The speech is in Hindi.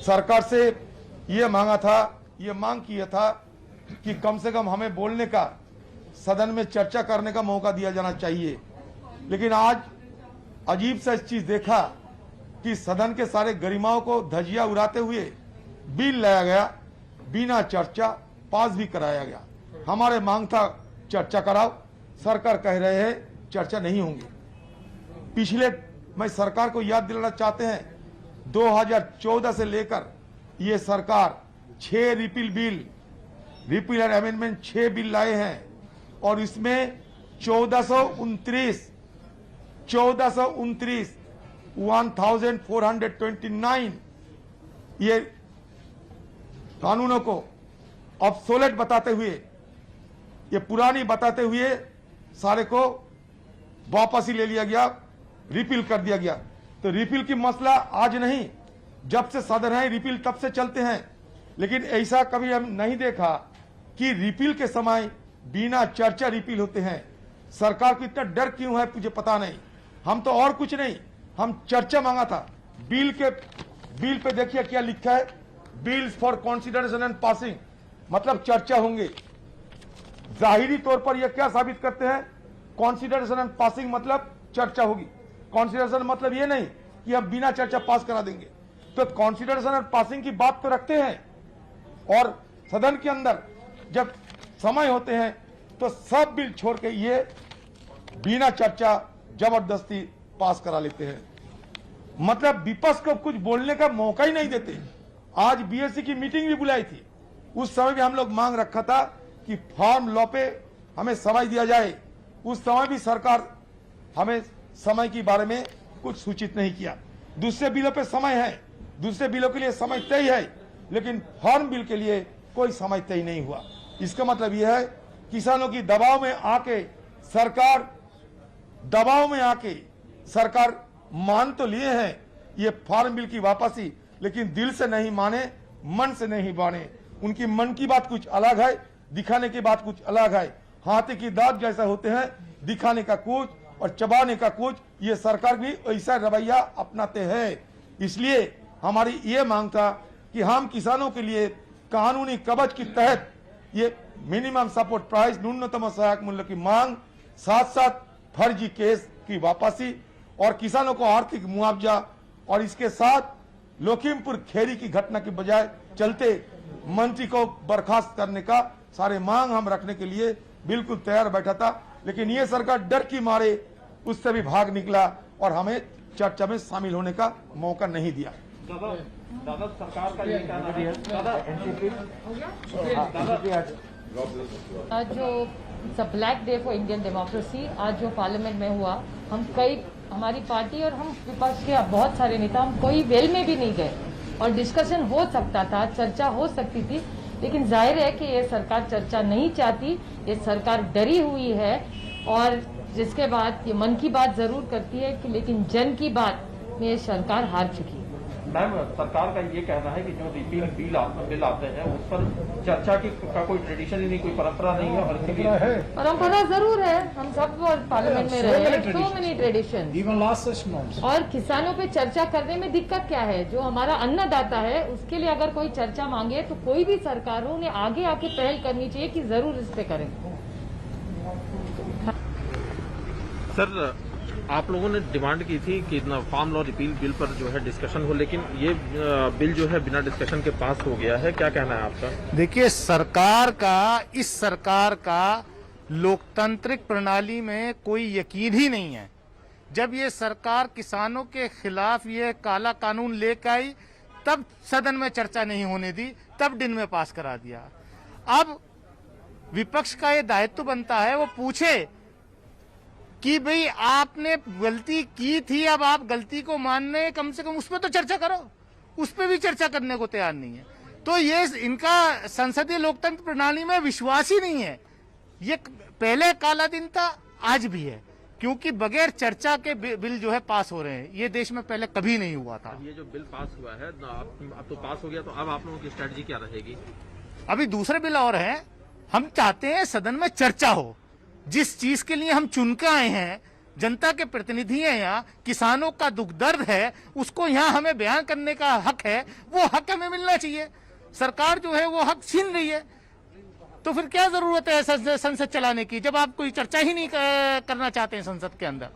सरकार से ये मांगा था, ये मांग किया था कि कम से कम हमें बोलने का, सदन में चर्चा करने का मौका दिया जाना चाहिए। लेकिन आज अजीब सा चीज देखा कि सदन के सारे गरिमाओं को धजिया उड़ाते हुए बिल लाया गया, बिना चर्चा पास भी कराया गया। हमारे मांग था चर्चा कराओ, सरकार कह रहे हैं चर्चा नहीं होंगी। पिछले मैं सरकार को याद दिलाना चाहते हैं, 2014 से लेकर ये सरकार 6 रिपील एंड अमेंडमेंट 6 बिल लाए हैं और इसमें 1429 ये कानूनों को ऑब्सोलेट बताते हुए, ये पुरानी बताते हुए सारे को वापस ही ले लिया गया, रिपील कर दिया गया। तो रिपील की मसला आज नहीं, जब से सदन है रिपील तब से चलते हैं। लेकिन ऐसा कभी हम नहीं देखा कि रिपील के समय बिना चर्चा रिपील होते हैं। सरकार को इतना डर क्यों है मुझे पता नहीं। हम तो और कुछ नहीं, हम चर्चा मांगा था। बिल पे देखिए क्या लिखा है, bills for consideration and passing, मतलब चर्चा होंगे। जाहिरी तौर पर यह क्या साबित करते हैं, कॉन्सिडरेशन एंड पासिंग मतलब चर्चा होगी। कॉन्सिडरेशन मतलब ये नहीं कि हम बिना चर्चा पास करा देंगे। तो कॉन्सिडरेशन एंड पासिंग की बात तो रखते हैं और सदन के अंदर जब समय होते हैं तो सब बिल छोड़ के ये बिना चर्चा जबरदस्ती पास करा लेते हैं। मतलब विपक्ष को कुछ बोलने का मौका ही नहीं देते। आज बीएससी की मीटिंग भी बुलाई थी, उस समय भी हम लोग मांग रखा था कि फार्म लॉ पे हमें समय दिया जाए। उस समय भी सरकार हमें समय के बारे में कुछ सूचित नहीं किया। दूसरे बिलों पे समय है, दूसरे बिलों के लिए समय तय है, लेकिन फार्म बिल के लिए कोई समय तय नहीं हुआ। इसका मतलब यह है किसानों की दबाव में आके सरकार मान तो लिए हैं ये फार्म बिल की वापसी, लेकिन दिल से नहीं माने, मन से नहीं माने। उनकी मन की बात कुछ अलग है, दिखाने की बात कुछ अलग है। हाथी की दांत जैसा होते हैं, दिखाने का कुछ और चबाने का कुछ। ये सरकार भी ऐसा रवैया अपनाते हैं। इसलिए हमारी ये मांग था कि हम किसानों के लिए कानूनी कवच के तहत ये मिनिमम सपोर्ट प्राइस, न्यूनतम सहायक मूल्य की मांग, साथ साथ फर्जी केस की वापसी और किसानों को आर्थिक मुआवजा, और इसके साथ लखीमपुर खेरी की घटना के बजाय चलते मंत्री को बर्खास्त करने का सारे मांग हम रखने के लिए बिल्कुल तैयार बैठा था। लेकिन ये सरकार डर की मारे उससे भी भाग निकला और हमें चर्चा में शामिल होने का मौका नहीं दिया। दादा सरकार का ये कहना है, आज जो black day for Indian democracy आज जो पार्लियामेंट में हुआ, हमारी पार्टी और हम विपक्ष के बहुत सारे नेता, हम कोई वेल में भी नहीं गए और डिस्कशन हो सकता था, चर्चा हो सकती थी, लेकिन जाहिर है कि ये सरकार चर्चा नहीं चाहती। ये सरकार डरी हुई है और जिसके बाद ये मन की बात जरूर करती है कि लेकिन जन की बात में ये सरकार हार चुकी है। मैम, सरकार का ये कहना है कि जो रिपील बिल आते हैं उस पर चर्चा का कोई ट्रेडिशन ही नहीं, कोई परंपरा नहीं है। और परंपरा जरूर है, हम सब पार्लियामेंट में रहे हैं, सो मेनी ट्रेडिशन। और किसानों पे चर्चा करने में दिक्कत क्या है? जो हमारा अन्नदाता है उसके लिए अगर कोई चर्चा मांगे तो कोई भी सरकार हो, उन्हें आगे आके पहल करनी चाहिए कि जरूर इस पे करें। सर, आप लोगों ने डिमांड की थी कि फार्म लॉ रिपील बिल पर जो है डिस्कशन हो, लेकिन ये बिल जो है बिना डिस्कशन के पास हो गया है। क्या कहना है आपका? देखिए, इस सरकार का लोकतांत्रिक प्रणाली में कोई यकीन ही नहीं है। जब ये सरकार किसानों के खिलाफ ये काला कानून लेकर आई, तब सदन में चर्चा नहीं होने दी, तब दिन में पास करा दिया। अब विपक्ष का ये दायित्व बनता है वो पूछे कि भाई आपने गलती की थी, अब आप गलती को मानने, कम से कम उस पर तो चर्चा करो। उस पर भी चर्चा करने को तैयार नहीं है। तो ये इनका संसदीय लोकतंत्र प्रणाली में विश्वास ही नहीं है। ये पहले काला दिन था, आज भी है, क्योंकि बगैर चर्चा के बिल जो है पास हो रहे हैं। ये देश में पहले कभी नहीं हुआ था। ये जो बिल पास हुआ है, अब तो पास हो गया, तो अब आप लोगों की स्ट्रेटजी क्या रहेगी? अभी दूसरे बिल और हैं। हम चाहते हैं सदन में चर्चा हो। जिस चीज के लिए हम चुन के आए हैं जनता के प्रतिनिधि हैं, यहाँ किसानों का दुख दर्द है, उसको यहाँ हमें बयान करने का हक है, वो हक हमें मिलना चाहिए। सरकार जो है वो हक छीन रही है, तो फिर क्या जरूरत है संसद चलाने की, जब आप कोई चर्चा ही नहीं करना चाहते हैं संसद के अंदर।